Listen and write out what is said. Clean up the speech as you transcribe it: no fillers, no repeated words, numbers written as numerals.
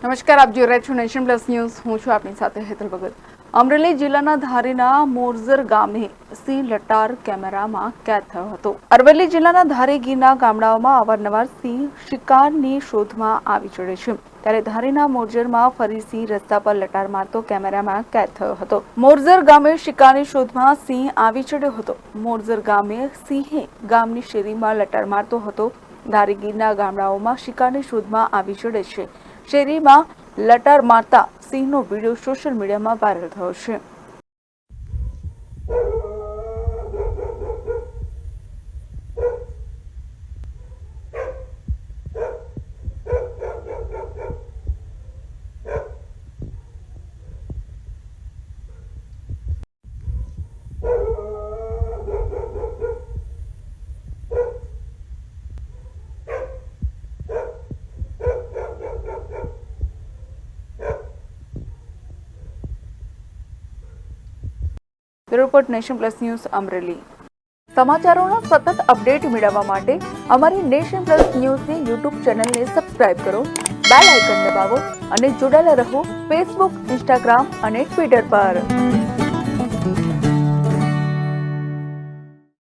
નમસ્કાર, આપ જોઈ રહ્યા છો નેશન પ્લસ ન્યૂઝ. હું છું આપની સાથે હેતલ ભગત. અમરેલી જિલ્લાના ધારીના મોરઝર ગામે સિંહ લટાર કેમેરામાં કેદ થયો હતો. અરવલ્લી જિલ્લાના ધારી ગીરના ગામડાઓમાં અવારનવાર સિંહ શિકારની શોધમાં આવી ચડે છે, ત્યારે ધારીના મોરઝરમાં ફરી સિંહ રસ્તા પર લટાર મારતો કેમેરામાં કેદ થયો હતો. મોરઝર ગામે શિકારની શોધમાં સિંહ આવી ચડ્યો હતો. મોરઝર ગામે સિંહે ગામની શેરીમાં લટાર મારતો હતો. ધારી ગીરના ગામડાઓમાં શિકારની શોધમાં આવી ચડે છે. શેરીમાં લટાર મારતા સિંહનો વિડીયો સોશિયલ મીડિયામાં વાયરલ થયો છે. Report nation plus news Amreli. સમાચારોના સતત અપડેટ મેળવવા માટે અમારી નેશન પ્લસ ન્યૂઝની યુટ્યુબ ચેનલને સબસ્ક્રાઇબ કરો, બેલ આઇકન દબાવો અને જોડાયેલા રહો ફેસબુક, ઇન્સ્ટાગ્રામ અને ટ્વિટર પર.